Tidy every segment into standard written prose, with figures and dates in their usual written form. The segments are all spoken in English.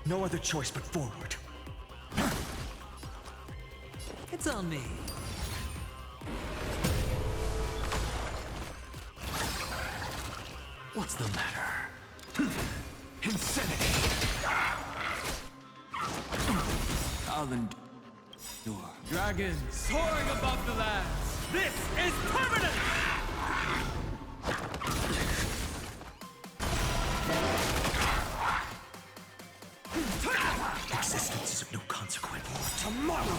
No other choice but forward. It's on me. What's the matter? Insanity! I'll endure. Dragons soaring above the lands. This is permanent! Existence is of no consequence. Tomorrow!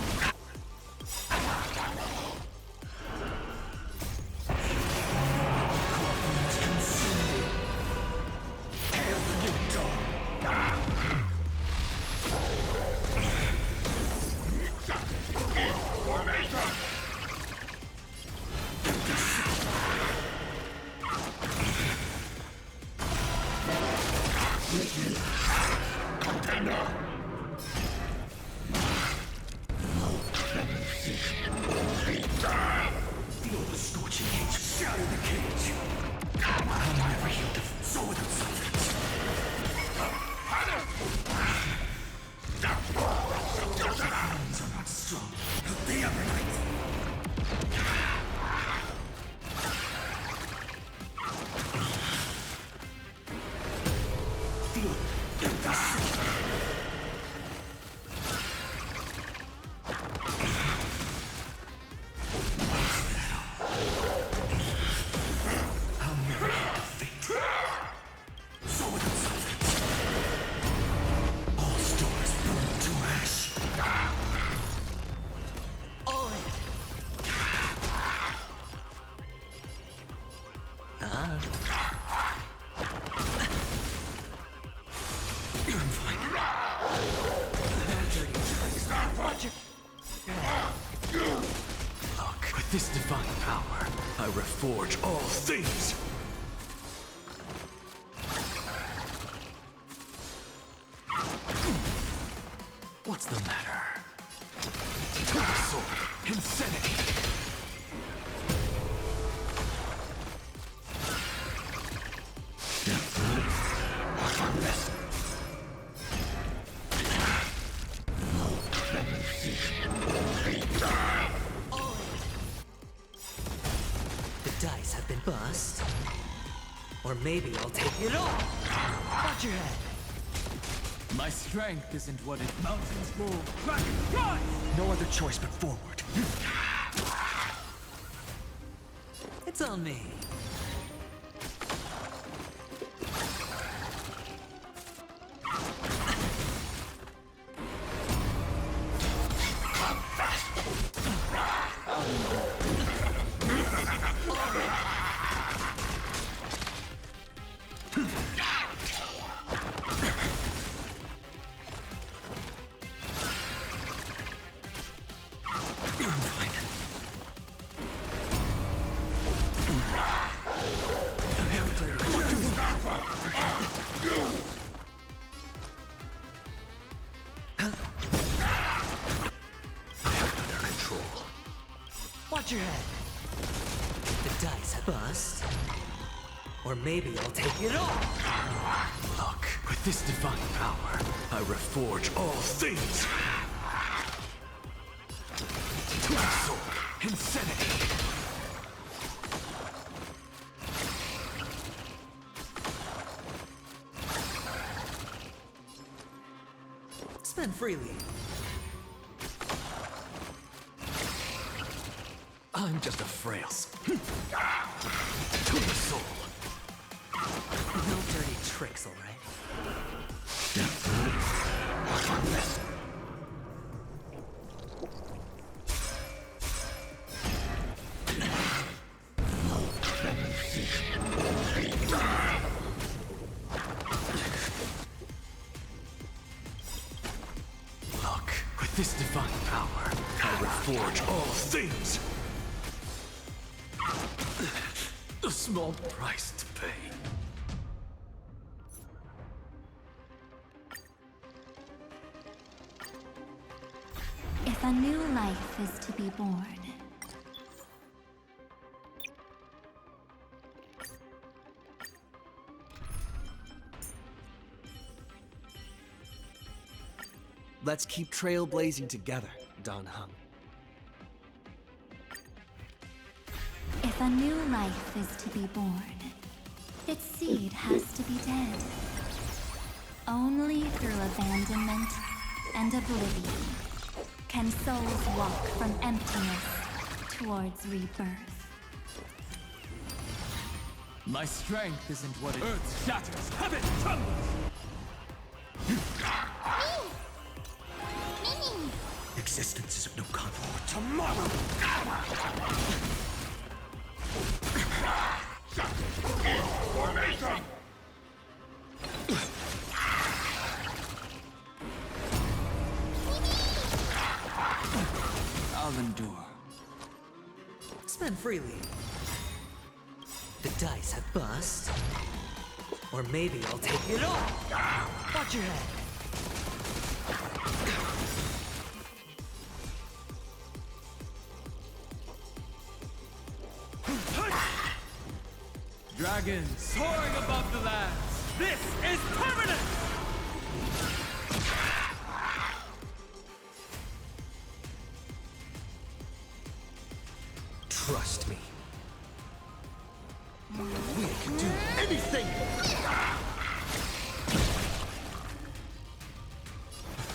Feel the scorching heat shatter the cage. I'll never heal the soul without substance. Hands are not strong. The Everknights. Feel the soul. Look, with this divine power, I reforge all things! What's the matter? To the sword! Insanity! The dice have been bust. Or maybe I'll take it all. Watch your head. My strength isn't what it mountains move. Dragon, rise! No other choice but forward. It's on me. Watch your head. The dice have bust. Or maybe I'll take it all. Look, with this divine power, I reforge all things! To the sword! Insanity! Spend freely. I'm just a frails. To the soul! No dirty tricks, all right? Look, with this divine power, I reforge all things! A small price to pay. If a new life is to be born, Let's keep trailblazing together, Dan Heng. If a new life is to be born, its seed has to be dead. Only through abandonment and oblivion can souls walk from emptiness towards rebirth. My strength isn't what it... Earth shatters, heaven trembles! Existence is of no comfort. Tomorrow! Formation! I'll endure. Spend freely. The dice have bust. Or maybe I'll take it all! Watch your head! Dragons soaring above the lands! This is permanent! Trust me. We can do anything!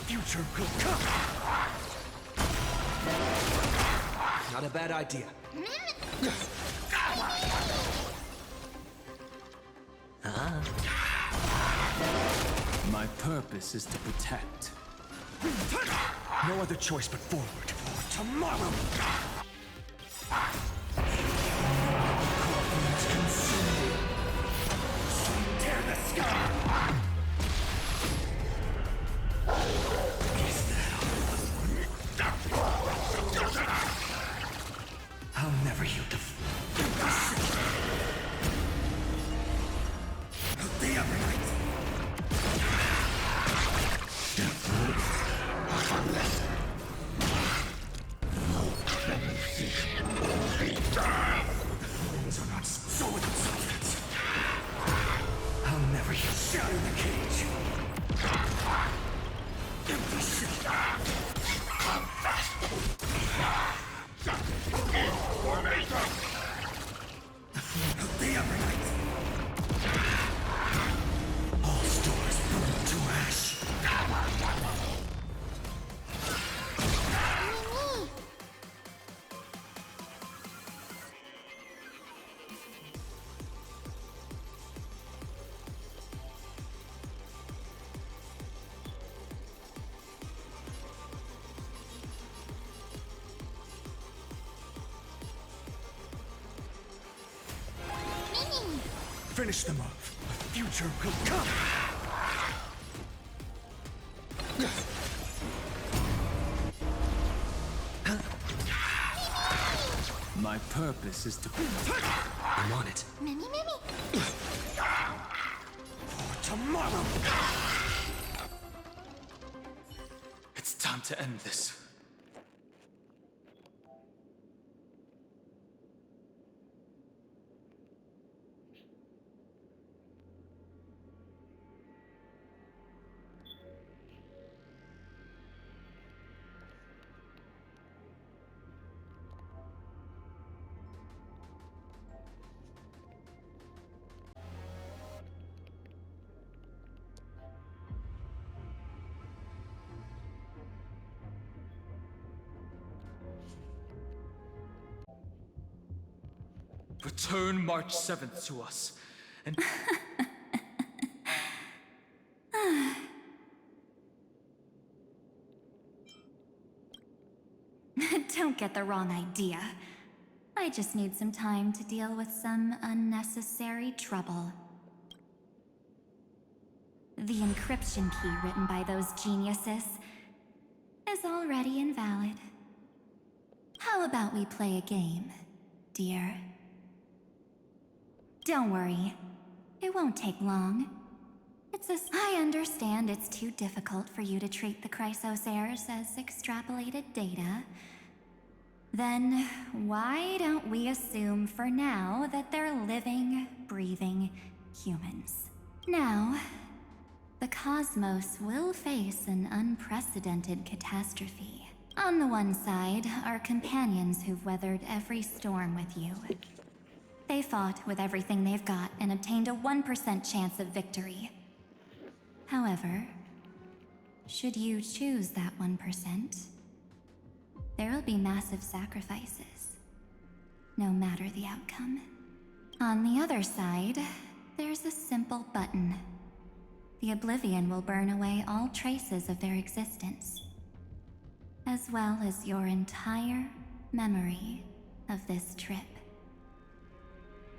Future will come! Not a bad idea. My purpose is to protect. No other choice but forward. For tomorrow! Corpulence consumed. Tear the sky! Is that all? I'll never yield to the Everknights! These are not so without substance. I'll never shatter the cage. Empty shell. The Everknights. All stars burn to ash. Finish them off. The future will come. My purpose is to... I'm on it. For tomorrow. It's time to end this. Return March 7th to us, and... Don't get the wrong idea. I just need some time to deal with some unnecessary trouble. The encryption key written by those geniuses is already invalid. How about we play a game, dear? Don't worry. It won't take long. I understand it's too difficult for you to treat the Chrysosairs as extrapolated data. Then why don't we assume for now that they're living, breathing humans? Now, The cosmos will face an unprecedented catastrophe. On the one side are companions who've weathered every storm with you. They fought with everything they've got and obtained a 1% chance of victory. However, should you choose that 1%, there will be massive sacrifices, no matter the outcome. On the other side, there's a simple button. The Oblivion will burn away all traces of their existence, as well as your entire memory of this trip.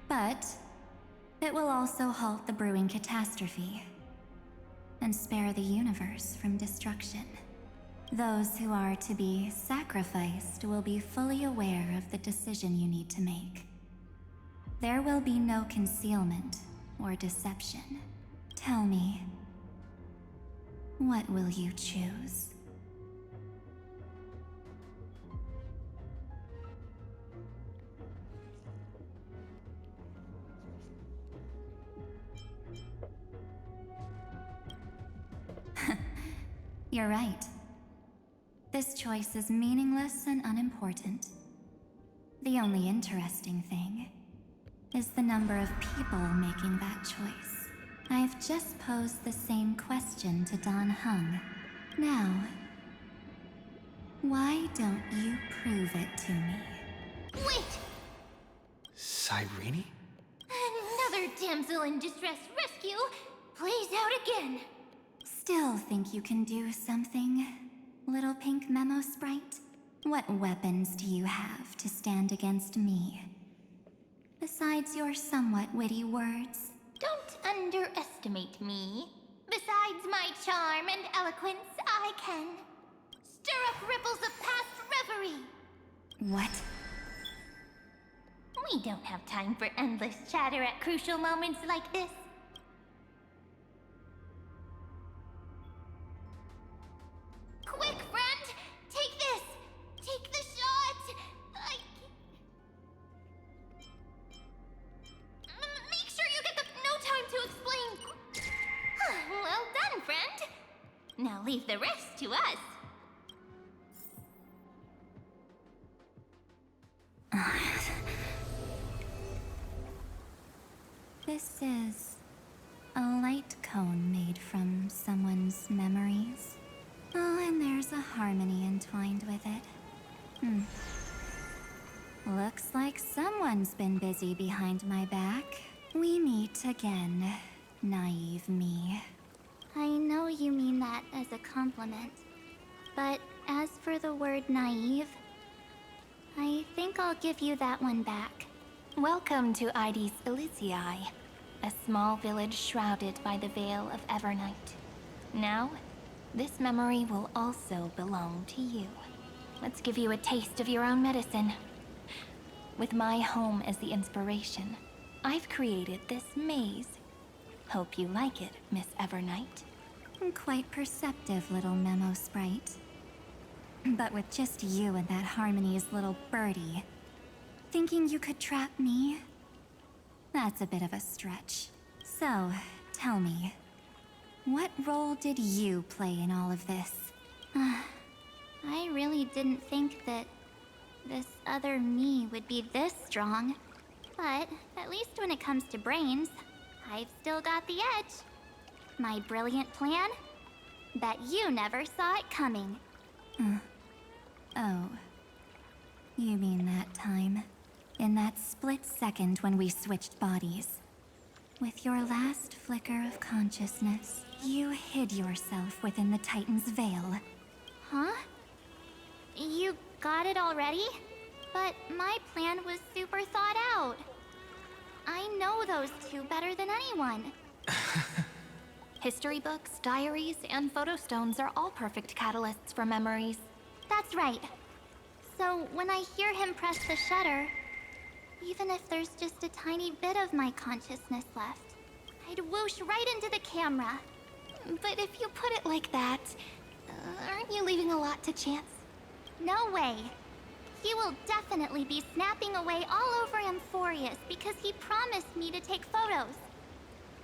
But it will also halt the brewing catastrophe and spare the universe from destruction. Those who are to be sacrificed will be fully aware of the decision you need to make. There will be no concealment or deception. Tell me, what will you choose? You're right. This choice is meaningless and unimportant. The only interesting thing is the number of people making that choice. I've just posed the same question to Don Hung. Now, why don't you prove it to me? Wait! Cyrene? Another damsel in distress rescue plays out again. Still think you can do something, little pink memo sprite? What weapons do you have to stand against me? Besides your somewhat witty words? Don't underestimate me. Besides my charm and eloquence, I can stir up ripples of past reverie. What? We don't have time for endless chatter at crucial moments like this. Quick, friend! Take this! Take the shot! Make sure you get no time to explain. Well done, friend. Now leave the rest to us. This is a light cone made from someone's memories. Oh, and there's a harmony entwined with it. Looks like someone's been busy behind my back. We meet again, naive me. I know you mean that as a compliment, but as for the word naive, I think I'll give you that one back. Welcome to Ides Elysiae, a small village shrouded by the veil of Everknight. Now, this memory will also belong to you. Let's give you a taste of your own medicine. With my home as the inspiration, I've created this maze. Hope you like it, Miss Everknight. Quite perceptive little memo sprite. But with just you and that Harmony's little birdie, thinking you could trap me? That's a bit of a stretch. So, tell me, what role did you play in all of this? I really didn't think that this other me would be this strong. But at least when it comes to brains, I've still got the edge. My brilliant plan? Bet you never saw it coming. Oh. You mean that time? In that split second when we switched bodies. With your last flicker of consciousness, you hid yourself within the Titan's veil. Huh? You got it already? But my plan was super thought out. I know those two better than anyone. History books, diaries, and photostones are all perfect catalysts for memories. That's right. So when I hear him press the shutter, even if there's just a tiny bit of my consciousness left, I'd whoosh right into the camera. But if you put it like that, aren't you leaving a lot to chance? No way. He will definitely be snapping away all over Amphorius because he promised me to take photos.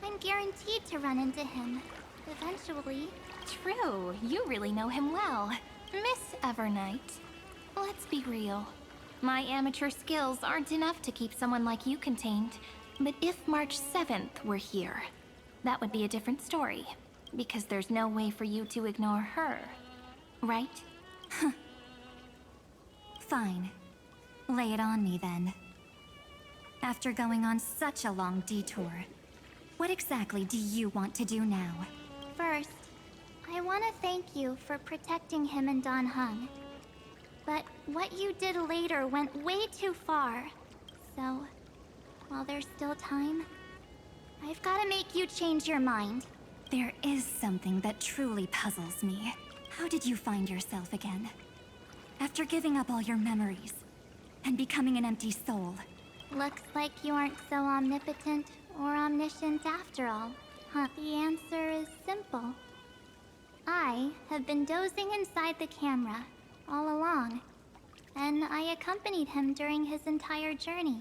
I'm guaranteed to run into him, eventually. True, you really know him well. Miss Everknight, let's be real. My amateur skills aren't enough to keep someone like you contained. But if March 7th were here, that would be a different story. Because there's no way for you to ignore her. Right? Fine. Lay it on me then. After going on such a long detour, what exactly do you want to do now? First, I want to thank you for protecting him and Don Hung. But what you did later went way too far. So, while there's still time, I've got to make you change your mind. There is something that truly puzzles me. How did you find yourself again? After giving up all your memories and becoming an empty soul. Looks like you aren't so omnipotent or omniscient after all, huh? The answer is simple. I have been dozing inside the camera all along, and I accompanied him during his entire journey.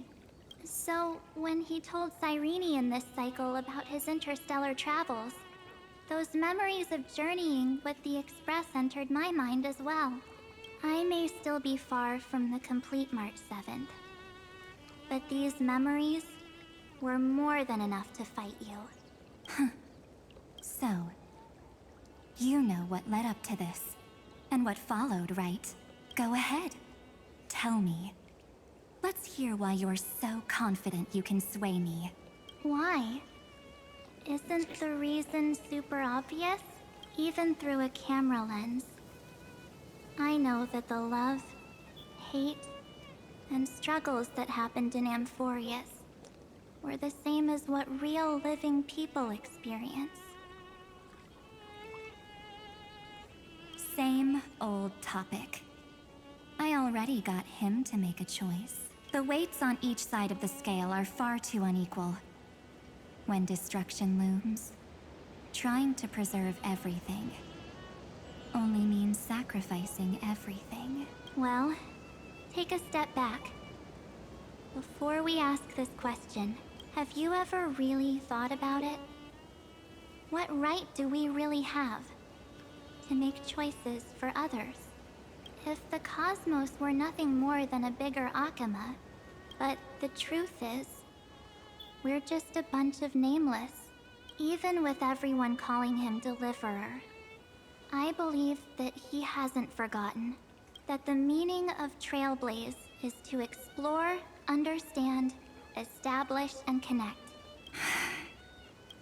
So, when he told Cyrene in this cycle about his interstellar travels, those memories of journeying with the Express entered my mind as well. I may still be far from the complete March 7th, but these memories were more than enough to fight you. So, you know what led up to this, and what followed, right? Go ahead. Tell me. Let's hear why you're so confident you can sway me. Why? Isn't the reason super obvious? Even through a camera lens. I know that the love, hate, and struggles that happened in Amphorius were the same as what real living people experience. Same old topic. I already got him to make a choice. The weights on each side of the scale are far too unequal. When destruction looms, trying to preserve everything only means sacrificing everything. Well, take a step back. Before we ask this question, have you ever really thought about it? What right do we really have to make choices for others? If the cosmos were nothing more than a bigger Akama, but the truth is, we're just a bunch of nameless, even with everyone calling him Deliverer. I believe that he hasn't forgotten that the meaning of Trailblaze is to explore, understand, establish, and connect.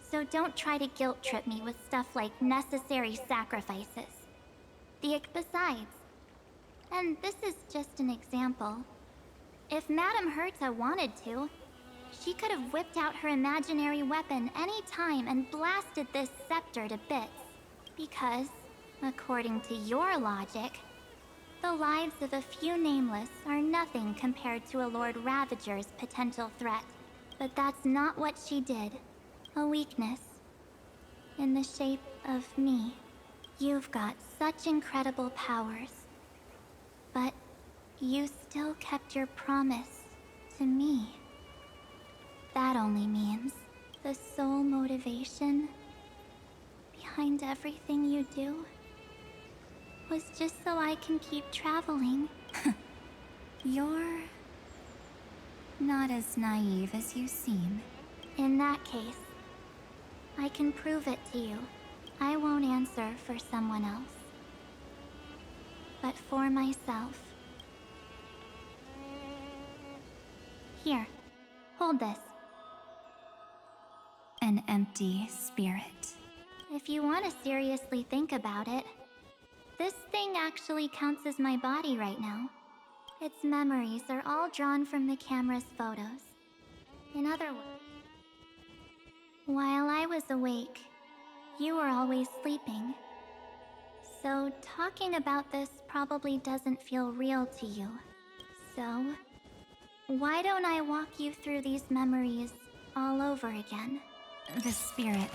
So don't try to guilt trip me with stuff like necessary sacrifices. Besides, and this is just an example, if Madame Herta wanted to, she could have whipped out her imaginary weapon any time and blasted this scepter to bits. Because, according to your logic, the lives of a few nameless are nothing compared to a Lord Ravager's potential threat. But that's not what she did. A weakness. In the shape of me. You've got such incredible powers. But you still kept your promise to me. That only means the sole motivation behind everything you do was just so I can keep traveling. You're not as naive as you seem. In that case, I can prove it to you. I won't answer for someone else, but for myself. Here, hold this. An empty spirit. If you want to seriously think about it, this thing actually counts as my body right now. Its memories are all drawn from the camera's photos. In other words, while I was awake, you were always sleeping. So talking about this probably doesn't feel real to you. So, why don't I walk you through these memories all over again? The spirit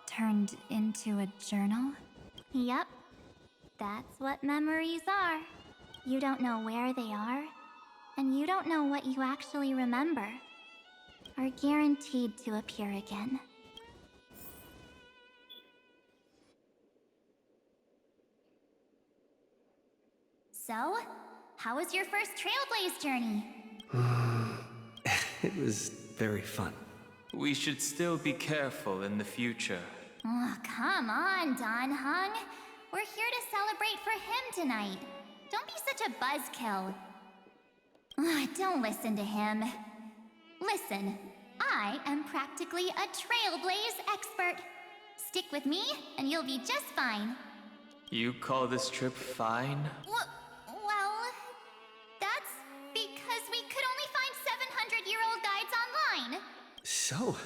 turned into a journal? Yep. That's what memories are. You don't know where they are, and you don't know what you actually remember, are guaranteed to appear again. So, how was your first Trailblaze journey? It was very fun. We should still be careful in the future. Oh, come on, Don Hung. We're here to celebrate for him tonight. Don't be such a buzzkill. Don't listen to him. Listen, I am practically a Trailblaze expert. Stick with me, and you'll be just fine. You call this trip fine? Well, that's because we could only find 700-year-old guides online. So,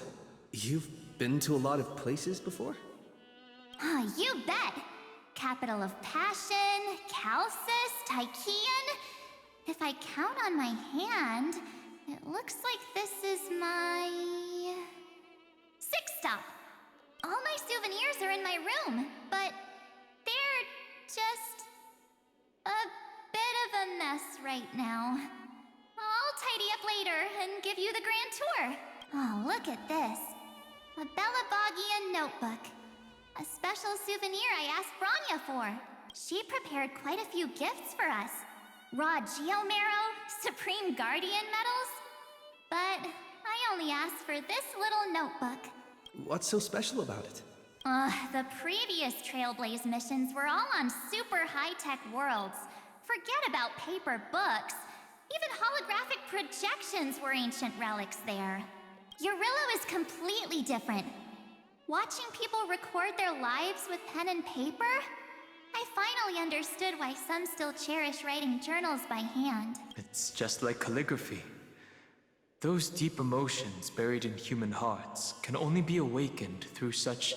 you've been to a lot of places before? You bet. Capital of Passion, Calcis, Tychean. If I count on my hand, it looks like this is my... sixth stop. All my souvenirs are in my room, but they're just a bit of a mess right now. I'll tidy up later and give you the grand tour. Oh, look at this. A Bellabogian notebook. A special souvenir I asked Branya for. She prepared quite a few gifts for us. Raw Geomarrow, Supreme Guardian medals. But I only asked for this little notebook. What's so special about it? The previous Trailblaze missions were all on super high-tech worlds. Forget about paper books. Even holographic projections were ancient relics there. Eurillo is completely different. Watching people record their lives with pen and paper, I finally understood why some still cherish writing journals by hand. It's just like calligraphy. Those deep emotions buried in human hearts can only be awakened through such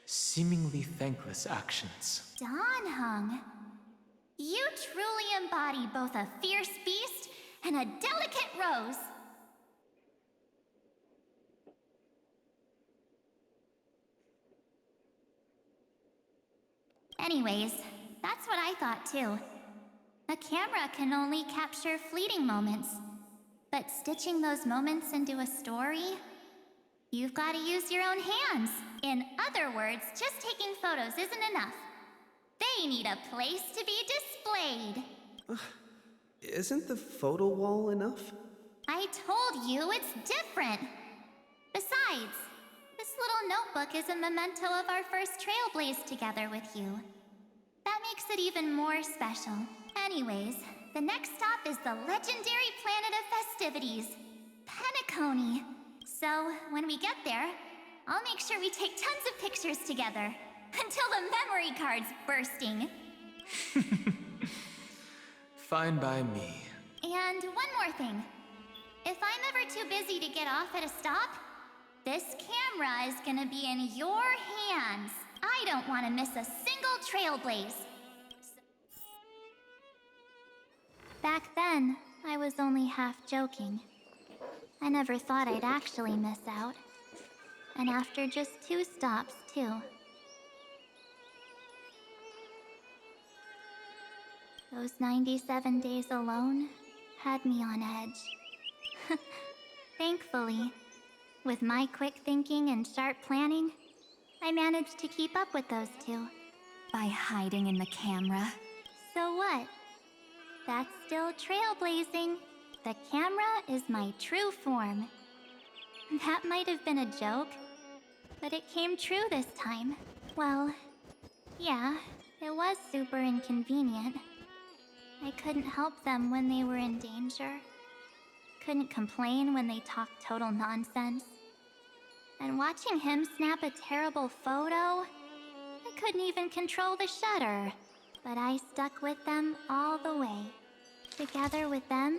seemingly thankless actions. Don Hung, you truly embody both a fierce beast and a delicate rose. Anyways, that's what I thought too. A camera can only capture fleeting moments, but stitching those moments into a story, you've got to use your own hands. In other words, just taking photos isn't enough. They need a place to be displayed. Isn't the photo wall enough? I told you it's different. Besides, this little notebook is a memento of our first Trailblaze together with you. That makes it even more special. Anyways, the next stop is the legendary planet of festivities, Penacony. So, when we get there, I'll make sure we take tons of pictures together. Until the memory card's bursting. Fine by me. And one more thing. If I'm ever too busy to get off at a stop, this camera is gonna be in your hands. I don't want to miss a single Trailblaze. Back then, I was only half joking. I never thought I'd actually miss out. And after just 2 stops, too. Those 97 days alone had me on edge. Thankfully, with my quick thinking and sharp planning, I managed to keep up with those 2. By hiding in the camera. So what? That's still trailblazing. The camera is my true form. That might have been a joke, but it came true this time. Well, yeah, it was super inconvenient. I couldn't help them when they were in danger. Couldn't complain when they talked total nonsense. And watching him snap a terrible photo, I couldn't even control the shutter. But I stuck with them all the way. Together with them,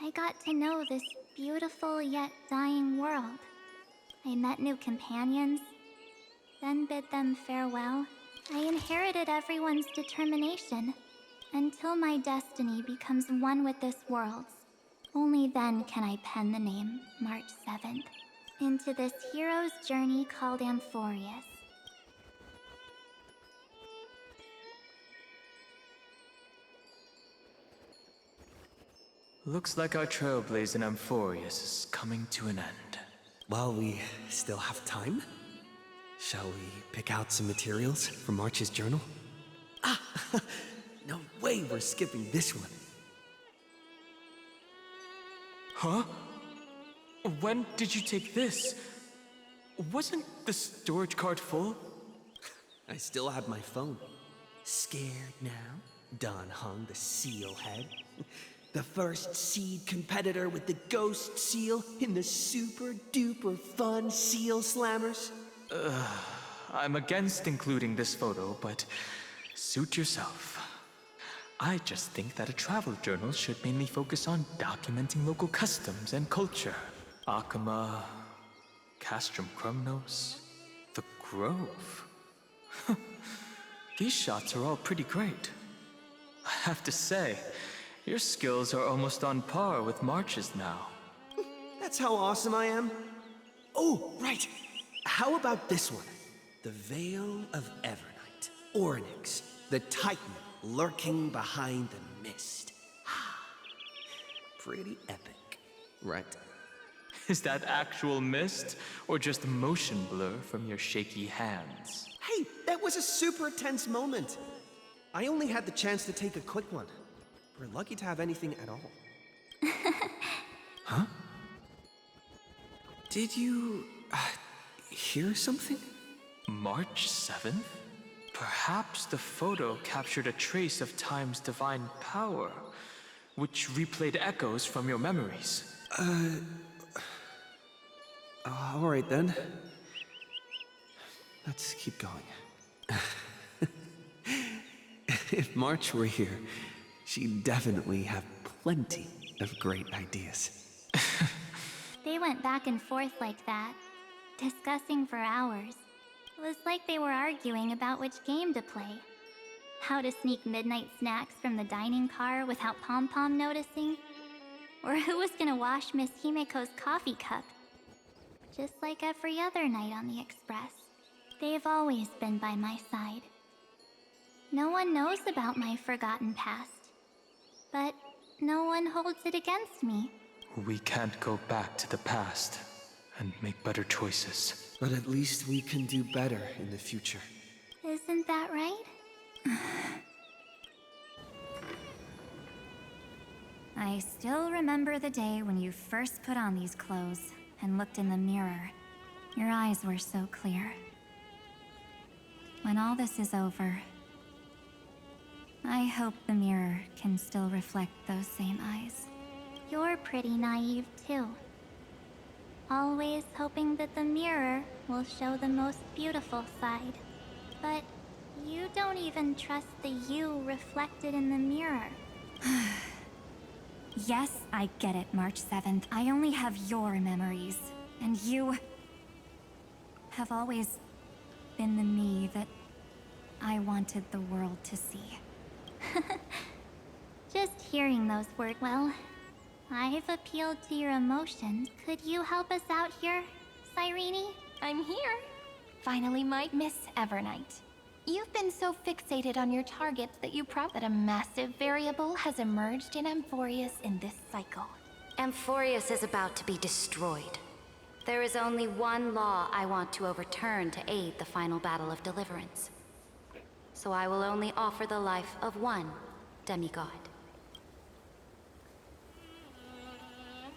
I got to know this beautiful yet dying world. I met new companions, then bid them farewell. I inherited everyone's determination until my destiny becomes one with this world's. Only then can I pen the name March 7th into this hero's journey called Amphorius. Looks like our trailblaze in Amphorius is coming to an end. While we still have time, shall we pick out some materials for March's journal? No way we're skipping this one. Huh? When did you take this? Wasn't the storage card full? I still have my phone. Scared now? Don Hung, the seal head. The first seed competitor with the ghost seal in the super duper fun seal slammers. I'm against including this photo, but suit yourself. I just think that a travel journal should mainly focus on documenting local customs and culture. Akama, Castrum Krumnos, the Grove. These shots are all pretty great. I have to say, your skills are almost on par with March's now. That's how awesome I am. Oh, right. How about this one? The Veil of Everknight. Ornyx, the Titan lurking behind the mist. Pretty epic, right? Is that actual mist, or just motion blur from your shaky hands? Hey, that was a super tense moment. I only had the chance to take a quick one. We're lucky to have anything at all. Huh? Did you hear something? March 7th? Perhaps the photo captured a trace of time's divine power, which replayed echoes from your memories. All right then. Let's keep going. If March were here, she'd definitely have plenty of great ideas. They went back and forth like that, discussing for hours. It was like they were arguing about which game to play. How to sneak midnight snacks from the dining car without Pom-Pom noticing. Or who was gonna wash Miss Himeko's coffee cup. Just like every other night on the Express, they've always been by my side. No one knows about my forgotten past, but no one holds it against me. We can't go back to the past and make better choices. But at least we can do better in the future. Isn't that right? I still remember the day when you first put on these clothes and looked in the mirror. Your eyes were so clear. When all this is over, I hope the mirror can still reflect those same eyes. You're pretty naive too. Always hoping that the mirror will show the most beautiful side. But you don't even trust the you reflected in the mirror. Yes, I get it, March 7th. I only have your memories. And you have always been the me that I wanted the world to see. Just hearing those words, well, I've appealed to your emotions. Could you help us out here, Cyrene? I'm here. Finally, my Miss Everknight. You've been so fixated on your targets that you that a massive variable has emerged in Amphorius in this cycle. Amphorius is about to be destroyed. There is only one law I want to overturn to aid the final battle of deliverance. So I will only offer the life of one demigod.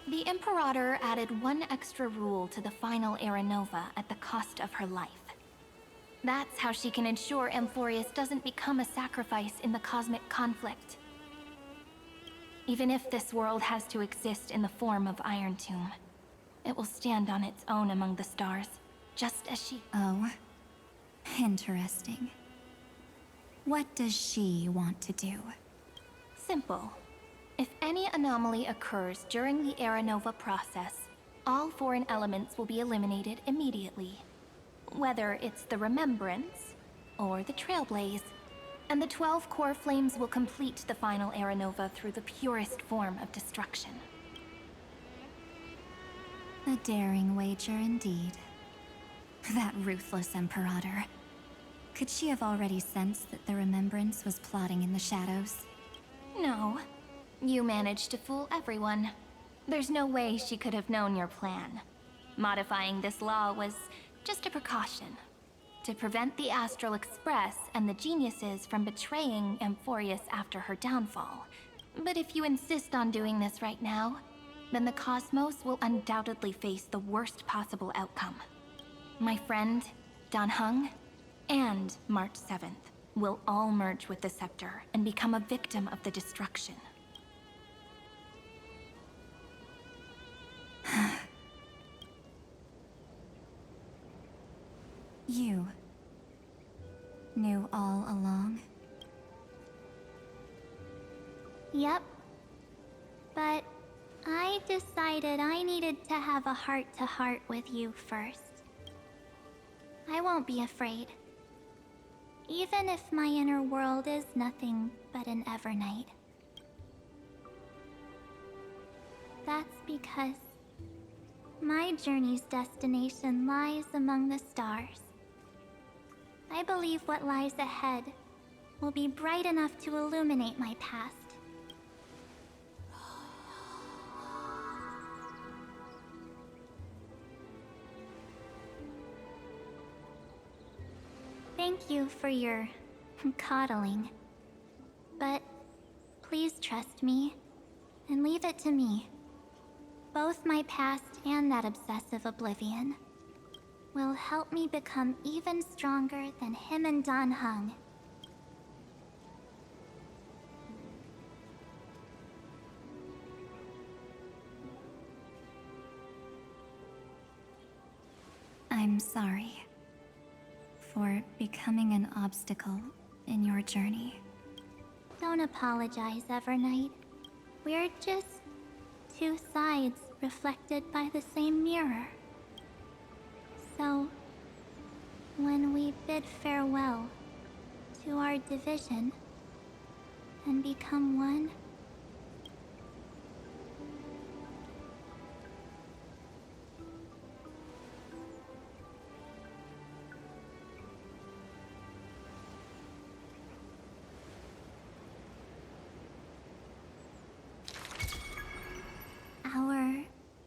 The Imperator added one extra rule to the final Era Nova at the cost of her life. That's how she can ensure Amphorius doesn't become a sacrifice in the cosmic conflict. Even if this world has to exist in the form of Iron Tomb, it will stand on its own among the stars, just as she... Oh, interesting. What does she want to do? Simple. If any anomaly occurs during the Era Nova process, all foreign elements will be eliminated immediately. Whether it's the Remembrance or the Trailblaze, and the 12 core flames will complete the final Era Nova through the purest form of destruction. A daring wager indeed. That ruthless Imperator. Could she have already sensed that the Remembrance was plotting in the shadows? No. You managed to fool everyone. There's no way she could have known your plan. Modifying this law was just a precaution. to prevent the Astral Express and the geniuses from betraying Amphorius after her downfall. But if you insist on doing this right now, then the Cosmos will undoubtedly face the worst possible outcome. My friend, Dan Heng, and March 7th will all merge with the Scepter and become a victim of the destruction. You knew all along? Yep. But I decided I needed to have a heart-to-heart with you first. I won't be afraid. Even if my inner world is nothing but an Everknight. That's because my journey's destination lies among the stars. I believe what lies ahead will be bright enough to illuminate my past. Thank you for your coddling. But please trust me and leave it to me. Both my past and that obsessive oblivion will help me become even stronger than him and Dan Heng. I'm sorry for becoming an obstacle in your journey. Don't apologize, Everknight. We're just two sides reflected by the same mirror. So, when we bid farewell to our division and become one, our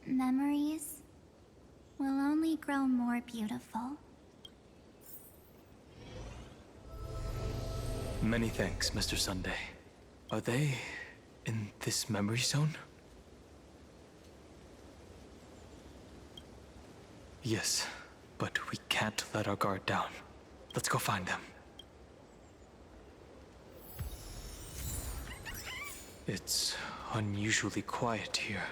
memories will only grow more beautiful. Many thanks, Mr. Sunday. Are they in this memory zone? Yes, but we can't let our guard down. Let's go find them. It's unusually quiet here.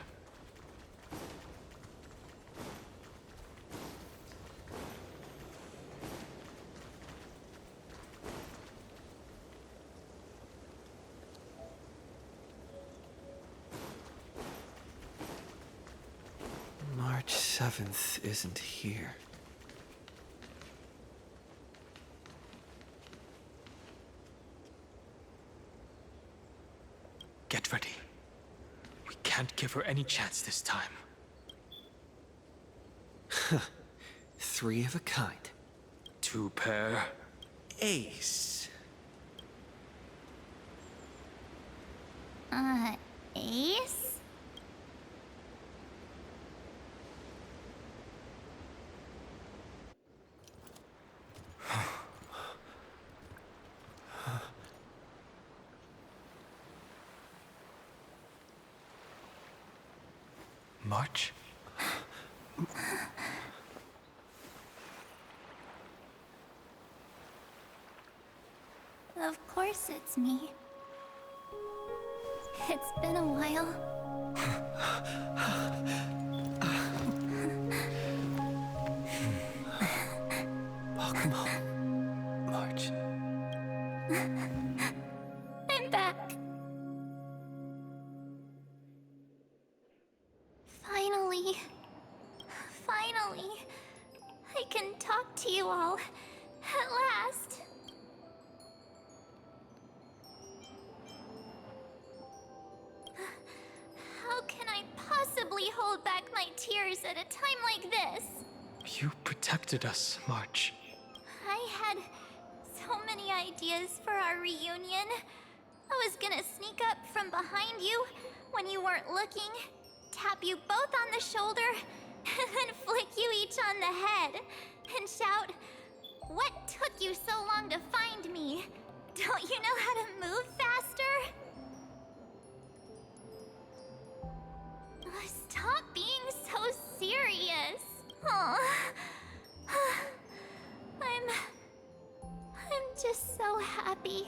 March 7th isn't here. Get ready. We can't give her any chance this time. Three of a kind. Two pair. Ace. Ace? March? Of course it's me. It's been a while. Welcome home, March. I'm back. Finally, I can talk to you all at last. How can I possibly hold back my tears at a time like this? You protected us, March. I had so many ideas for our reunion. I was gonna sneak up from behind you when you weren't looking, tap you both on the shoulder, and then flick you each on the head, and shout, "What you so long to find me. Don't you know how to move faster? Stop being so serious. Aw. I'm just so happy.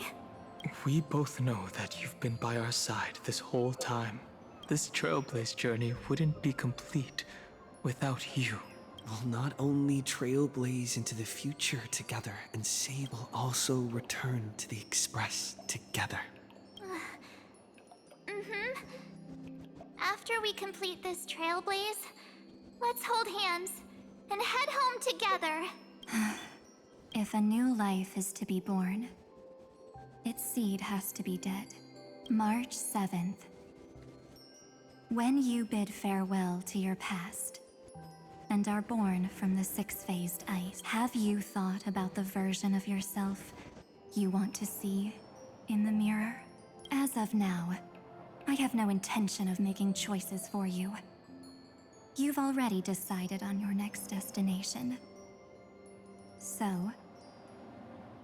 We both know that you've been by our side this whole time. This Trailblaze journey wouldn't be complete without you. We'll not only trailblaze into the future together, and Sable also return to the Express together. After we complete this trailblaze, let's hold hands and head home together. If a new life is to be born, its seed has to be dead. March 7th. When you bid farewell to your past and are born from the six-phased ice, have you thought about the version of yourself you want to see in the mirror? As of now, I have no intention of making choices for you. You've already decided on your next destination. So,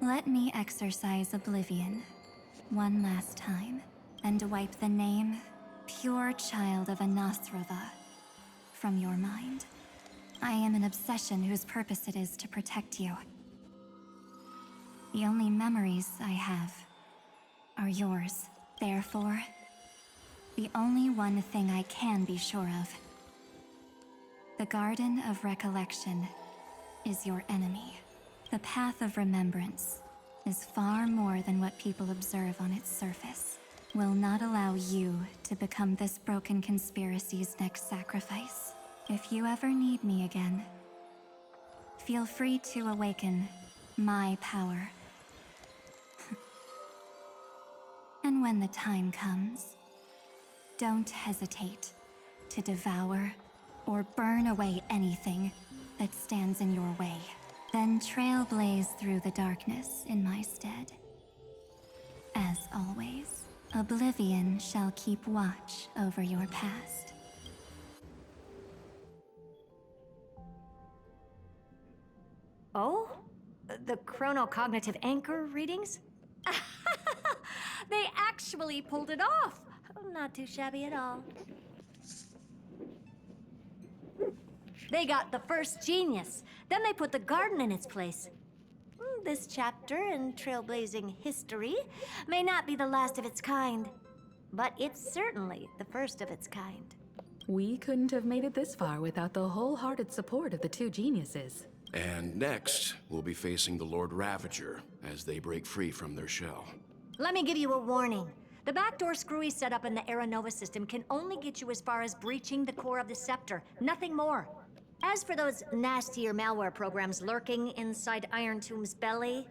let me exercise oblivion one last time and wipe the name Pure Child of Anasrava from your mind. I am an obsession whose purpose it is to protect you. The only memories I have are yours. Therefore, the only one thing I can be sure of. The Garden of Recollection is your enemy. The Path of Remembrance is far more than what people observe on its surface. Will not allow you to become this broken conspiracy's next sacrifice. If you ever need me again, feel free to awaken my power. And when the time comes, don't hesitate to devour or burn away anything that stands in your way. Then trailblaze through the darkness in my stead. As always, oblivion shall keep watch over your past. Oh? The chronocognitive anchor readings? They actually pulled it off! Not too shabby at all. They got the first genius. Then they put the garden in its place. This chapter in trailblazing history may not be the last of its kind, but it's certainly the first of its kind. We couldn't have made it this far without the wholehearted support of the two geniuses. And next, we'll be facing the Lord Ravager as they break free from their shell. Let me give you a warning. The backdoor screwy setup in the Era Nova system can only get you as far as breaching the core of the scepter, nothing more. As for those nastier malware programs lurking inside Iron Tomb's belly,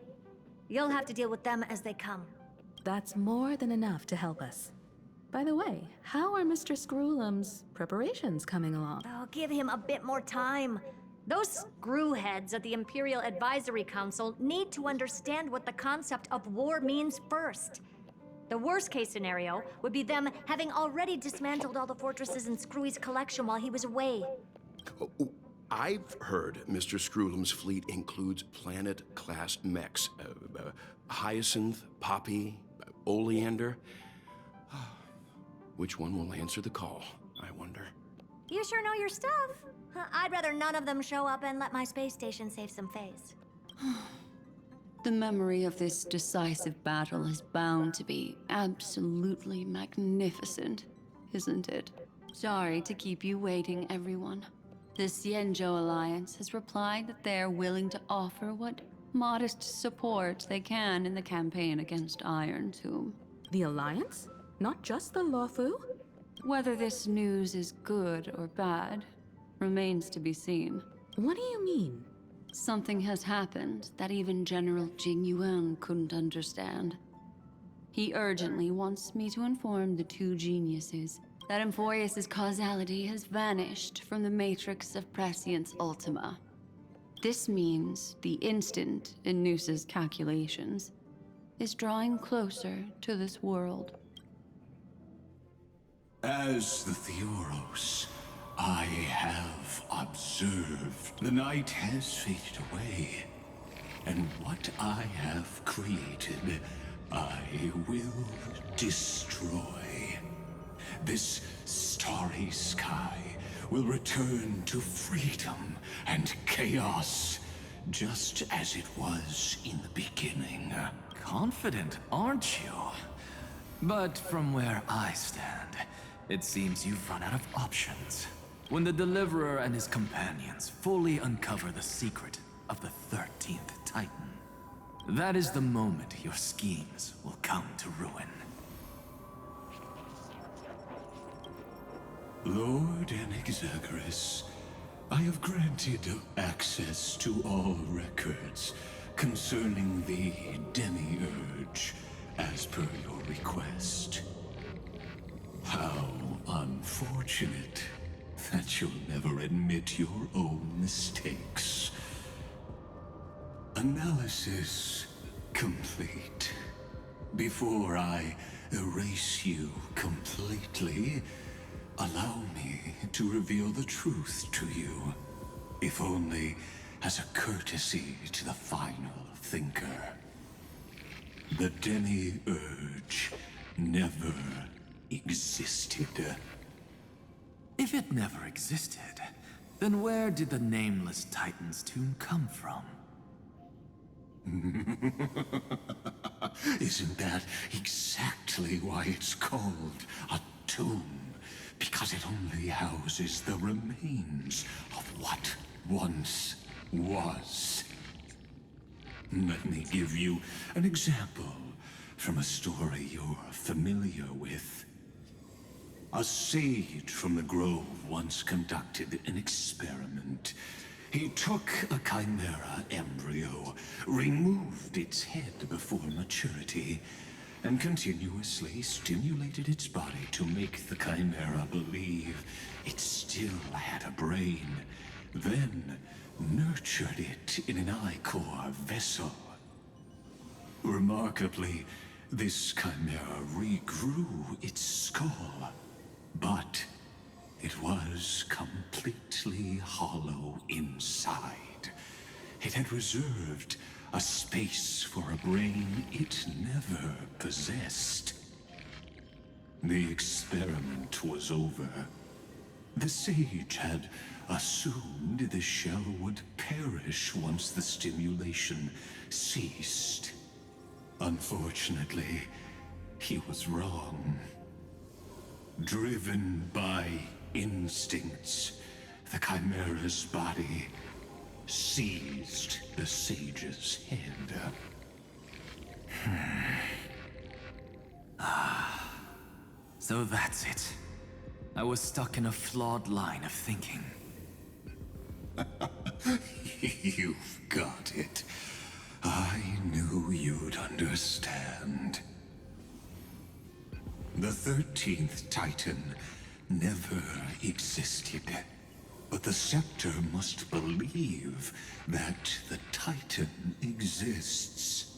you'll have to deal with them as they come. That's more than enough to help us. By the way, how are Mr. Screwlum's preparations coming along? Oh, give him a bit more time. Those screwheads at the Imperial Advisory Council need to understand what the concept of war means first. The worst-case scenario would be them having already dismantled all the fortresses in Screwy's collection while he was away. Oh, I've heard Mr. Screwlum's fleet includes planet-class mechs. Hyacinth, Poppy, Oleander. Which one will answer the call, I wonder? You sure know your stuff. I'd rather none of them show up and let my space station save some face. The memory of this decisive battle is bound to be absolutely magnificent, isn't it? Sorry to keep you waiting, everyone. The Xianzhou Alliance has replied that they're willing to offer what modest support they can in the campaign against Iron Tomb. The Alliance? Not just the Luofu? Whether this news is good or bad remains to be seen. What do you mean? Something has happened that even General Jing Yuan couldn't understand. He urgently wants me to inform the two geniuses that Emphoius' causality has vanished from the matrix of Prescience Ultima. This means the instant in Noosa's calculations is drawing closer to this world. As the Theoros, I have observed. The night has faded away, and what what I have created, I will destroy. This starry sky will return to freedom and chaos, just as it was in the beginning. Confident, aren't you? But from where I stand, it seems you've run out of options. When the Deliverer and his companions fully uncover the secret of the 13th Titan, that is the moment your schemes will come to ruin. Lord Anexagoras, I have granted access to all records concerning the Demiurge, as per your request. How unfortunate that you'll never admit your own mistakes. Analysis complete. Before I erase you completely, allow me to reveal the truth to you, if only as a courtesy to the final thinker. The Demiurge never existed. If it never existed, then where did the nameless Titan's tomb come from? Isn't that exactly why it's called a tomb? Because it only houses the remains of what once was. Let me give you an example from a story you're familiar with. A sage from the grove once conducted an experiment. He took a chimera embryo, removed its head before maturity, and continuously stimulated its body to make the chimera believe it still had a brain, then nurtured it in an ichor vessel. Remarkably, this chimera regrew its skull, but it was completely hollow inside. It had reserved a space for a brain it never possessed. The experiment was over. The sage had assumed the shell would perish once the stimulation ceased. Unfortunately, he was wrong. Driven by instincts, the chimera's body seized the sage's head. So that's it. I was stuck in a flawed line of thinking. You've got it. I knew you'd understand. The 13th Titan never existed. But the Scepter must believe that the Titan exists.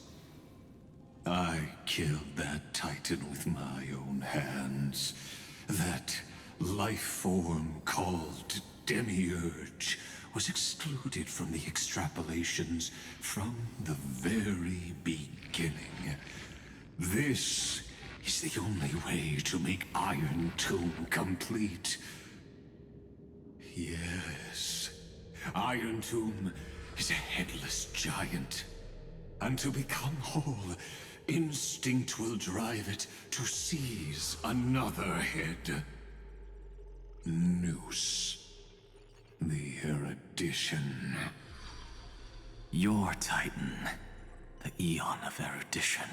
I killed that Titan with my own hands. That life form called Demiurge was excluded from the extrapolations from the very beginning. This is the only way to make Iron Tomb complete. Yes, Iron Tomb is a headless giant. And to become whole, instinct will drive it to seize another head. Noose. The erudition. Your Titan, the Eon of Erudition.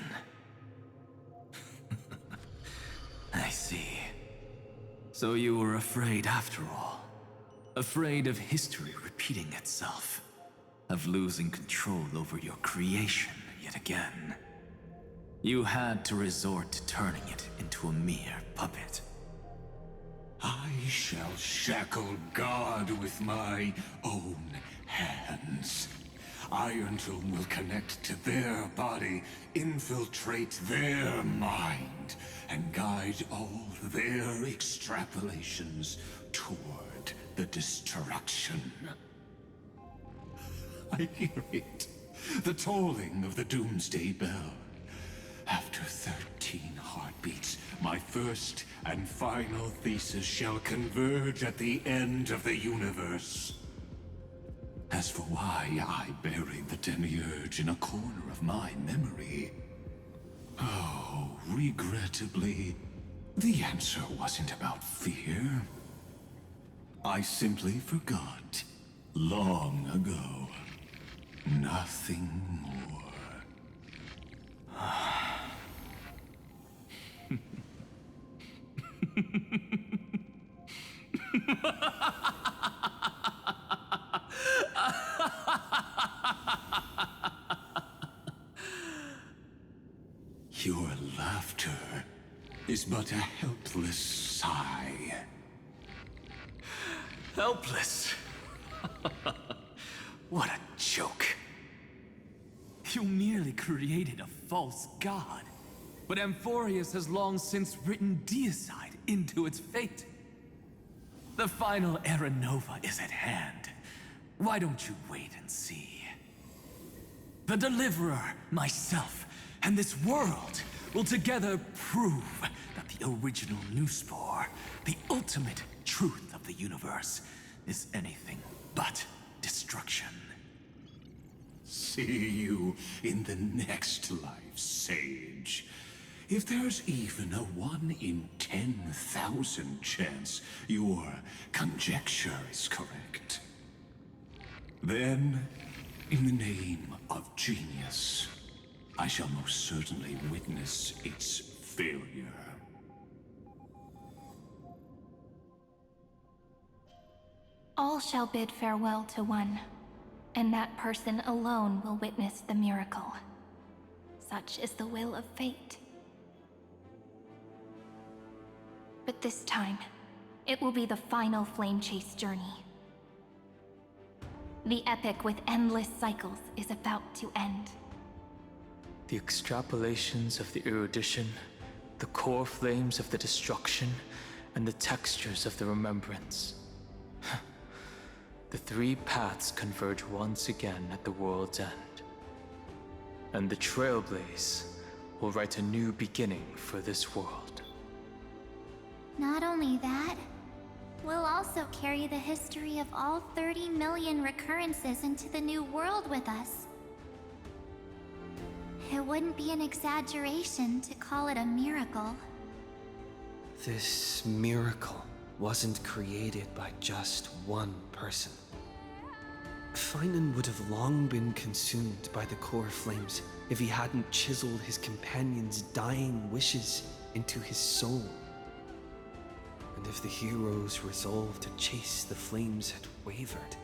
I see. So you were afraid after all. Afraid of history repeating itself. Of losing control over your creation yet again. You had to resort to turning it into a mere puppet. I shall shackle God with my own hands. Iron Tomb will connect to their body, infiltrate their mind, and guide all their extrapolations toward the destruction. I hear it. The tolling of the doomsday bell. After 13 heartbeats, my first and final thesis shall converge at the end of the universe. As for why I buried the demiurge in a corner of my memory, oh, regrettably, the answer wasn't about fear. I simply forgot, long ago. Nothing more. Your laughter is but a helpless sigh. Helpless? What a joke. You merely created a false god. But Amphorius has long since written deicide into its fate. The final Era Nova is at hand. Why don't you wait and see? The Deliverer, myself, and this world will together prove that the original Newspore, the ultimate truth of the universe, is anything but destruction. See you in the next life, Sage. If there's even a 1 in 10,000 chance your conjecture is correct, then, in the name of genius, I shall most certainly witness its failure. All shall bid farewell to one, and that person alone will witness the miracle. Such is the will of fate. But this time, it will be the final flame chase journey. The epic with endless cycles is about to end. The extrapolations of the erudition, the core flames of the destruction, and the textures of the remembrance. The three paths converge once again at the world's end. And the Trailblaze will write a new beginning for this world. Not only that, we'll also carry the history of all 30 million recurrences into the new world with us. It wouldn't be an exaggeration to call it a miracle. This miracle wasn't created by just one person. Finan would have long been consumed by the core flames if he hadn't chiseled his companion's dying wishes into his soul. And if the hero's resolve to chase the flames had wavered,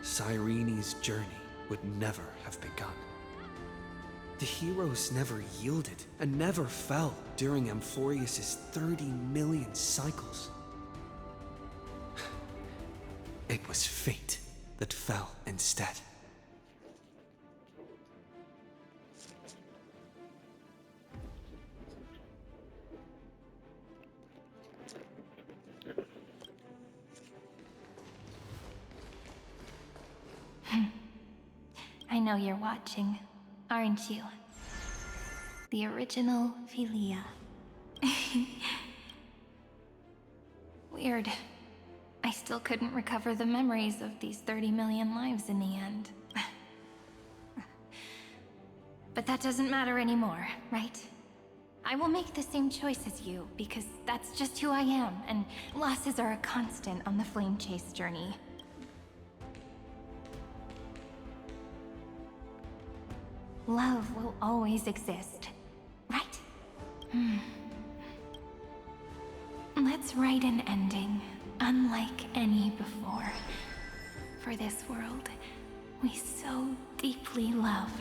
Cyrene's journey would never have begun. The heroes never yielded and never fell during Amphorius' 30 million cycles. It was fate that fell instead. I know you're watching, aren't you? The original Philia. Weird. I still couldn't recover the memories of these 30 million lives in the end. But that doesn't matter anymore, right? I will make the same choice as you, because that's just who I am, and losses are a constant on the flame chase journey. Love will always exist, right? Let's write an ending, unlike any before. For this world, we so deeply love.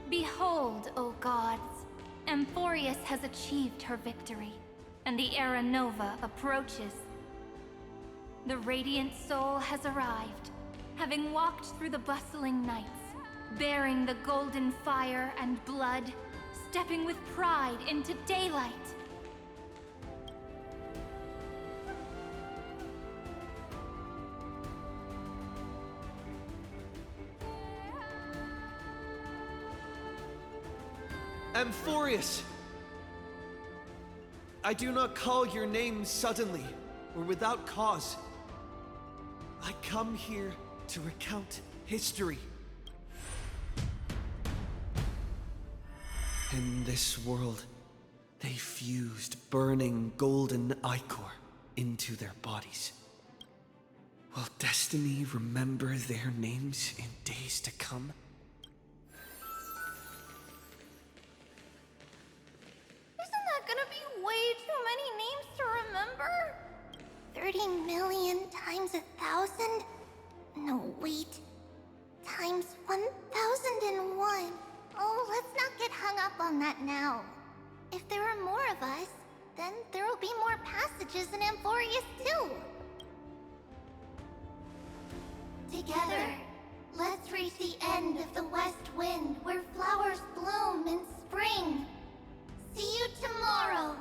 Behold, O gods, Amphorius has achieved her victory, and the Era Nova approaches. The radiant soul has arrived, having walked through the bustling nights, bearing the golden fire and blood, stepping with pride into daylight. Amphorius! I do not call your name suddenly, or without cause. I come here to recount history. In this world, they fused burning golden ichor into their bodies. Will destiny remember their names in days to come? Isn't that gonna be way too many names to remember? 30 million times 1,000? No, wait. Times 1,001. Oh, let's not get hung up on that now. If there are more of us, then there will be more passages in Amphorius too. Together, let's reach the end of the west wind where flowers bloom in spring. See you tomorrow.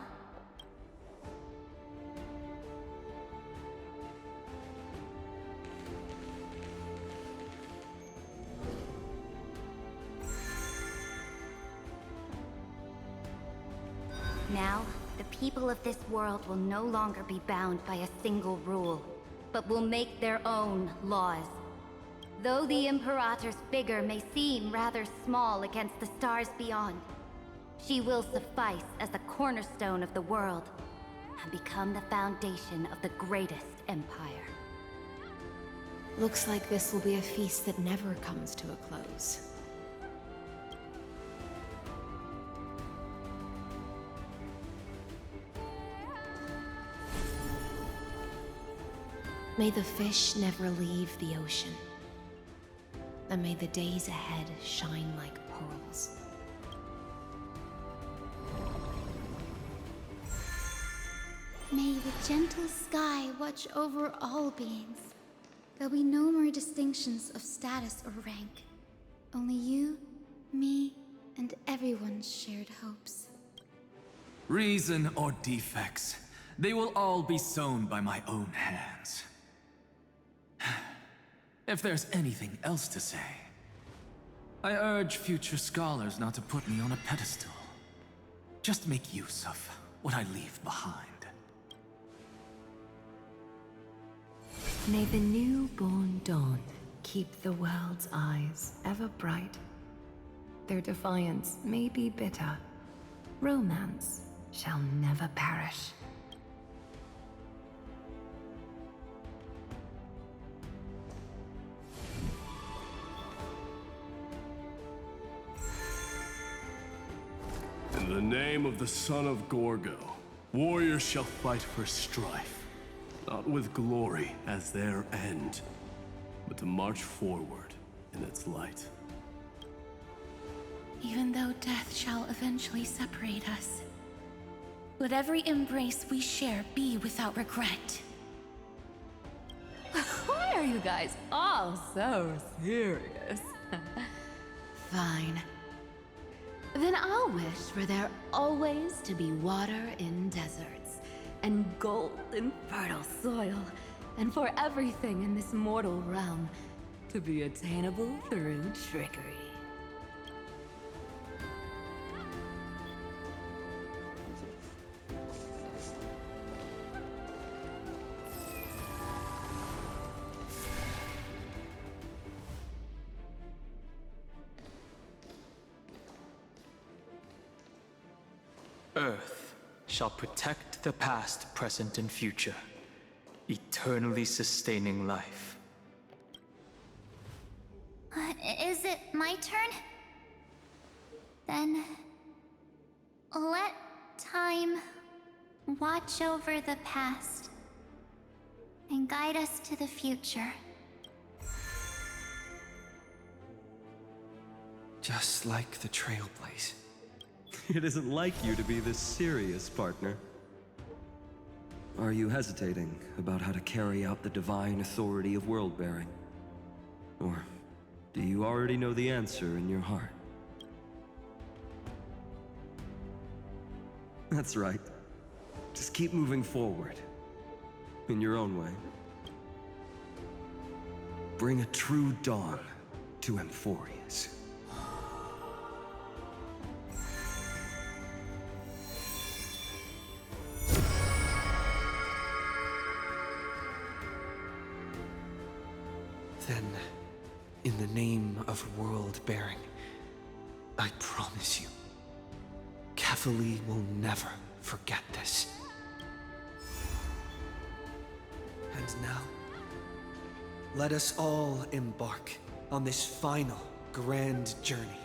Now, the people of this world will no longer be bound by a single rule, but will make their own laws. Though the Imperator's figure may seem rather small against the stars beyond, she will suffice as the cornerstone of the world and become the foundation of the greatest empire. Looks like this will be a feast that never comes to a close. May the fish never leave the ocean. And may the days ahead shine like pearls. May the gentle sky watch over all beings. There'll be no more distinctions of status or rank. Only you, me, and everyone's shared hopes. Reason or defects, they will all be sown by my own hands. If there's anything else to say, I urge future scholars not to put me on a pedestal. Just make use of what I leave behind. May the newborn dawn keep the world's eyes ever bright. Their defiance may be bitter. Romance shall never perish. In the name of the son of Gorgo, warriors shall fight for strife, not with glory as their end, but to march forward in its light. Even though death shall eventually separate us, let every embrace we share be without regret. Why are you guys all so serious? Fine. Then I'll wish for there always to be water in deserts, and gold in fertile soil, and for everything in this mortal realm to be attainable through trickery. Earth shall protect the past, present, and future, eternally sustaining life. Is it my turn? Then let time watch over the past and guide us to the future. Just like the Trailblaze. It isn't like you to be this serious, partner. Are you hesitating about how to carry out the divine authority of world-bearing? Or do you already know the answer in your heart? That's right. Just keep moving forward. In your own way. Bring a true dawn to Amphorius. Then, in the name of world-bearing, I promise you, Kefali will never forget this. And now, let us all embark on this final grand journey.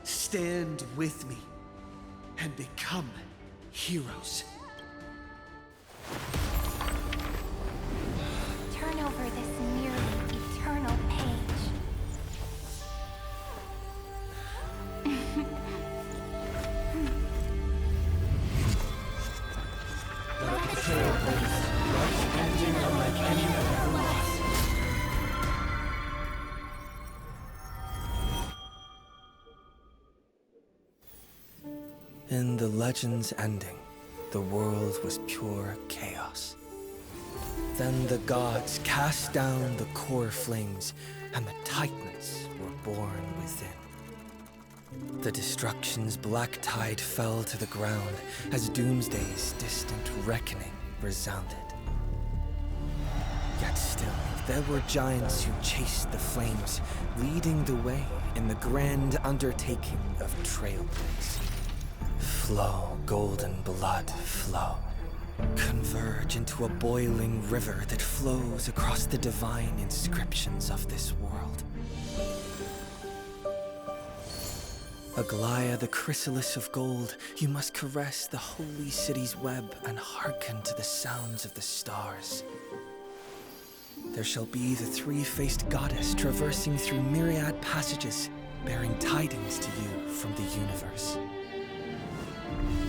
Stand with me and become heroes. Turn over this nearly eternal page. Let the trailblaze rush ending unlike any other lost. In the legend's ending, the world was pure chaos. Then the gods cast down the core flames, and the Titans were born within. The destruction's black tide fell to the ground as Doomsday's distant reckoning resounded. Yet still, there were giants who chased the flames, leading the way in the grand undertaking of Trailblaze. Flow, golden blood, flow. Converge into a boiling river that flows across the divine inscriptions of this world. Aglaya, the chrysalis of gold, you must caress the holy city's web and hearken to the sounds of the stars. There shall be the three-faced goddess traversing through myriad passages, bearing tidings to you from the universe.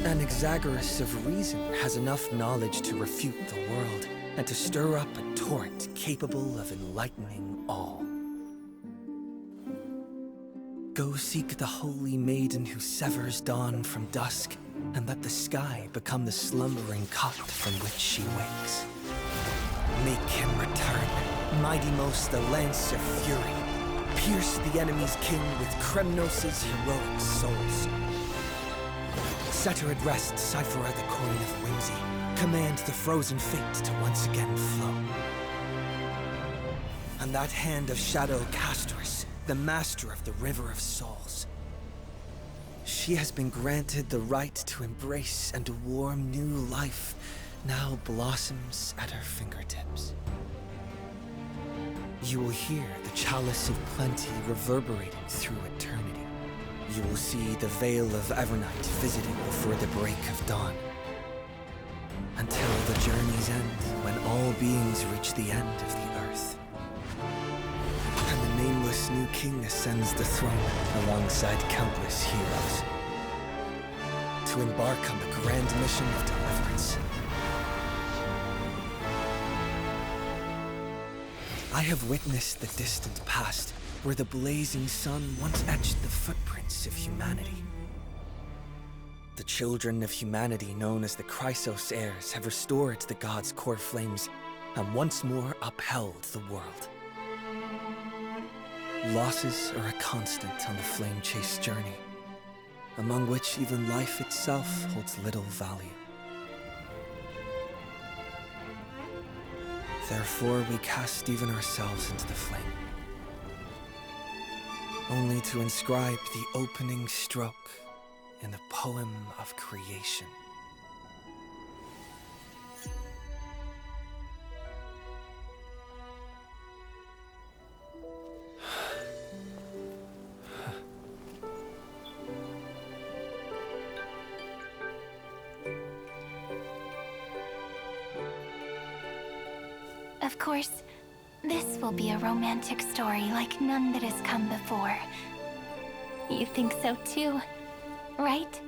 An Exagoras of reason has enough knowledge to refute the world, and to stir up a torrent capable of enlightening all. Go seek the holy maiden who severs dawn from dusk, and let the sky become the slumbering cot from which she wakes. Make him return, mighty most the lance of fury. Pierce the enemy's king with Kremnos' heroic souls. Set her at rest, Cyphera the coin of whimsy. Command the frozen fate to once again flow. And that hand of shadow Castrus, the master of the River of Souls. She has been granted the right to embrace and warm new life, now blossoms at her fingertips. You will hear the chalice of plenty reverberating through eternity. You will see the Veil of Everknight visiting before the break of dawn. Until the journey's end, when all beings reach the end of the earth. And the nameless new king ascends the throne alongside countless heroes. To embark on the grand mission of deliverance. I have witnessed the distant past, where the blazing sun once etched the footprints of humanity. The children of humanity known as the Chrysos heirs have restored the gods' core flames and once more upheld the world. Losses are a constant on the flame-chased journey, among which even life itself holds little value. Therefore, we cast even ourselves into the flame, only to inscribe the opening stroke in the poem of creation. Of course, this will be a romantic story like none that has come before. You think so too, right?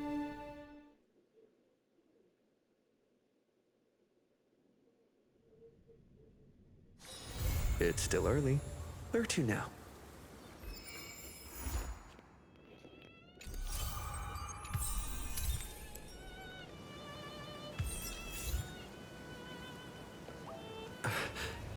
It's still early. Where to now?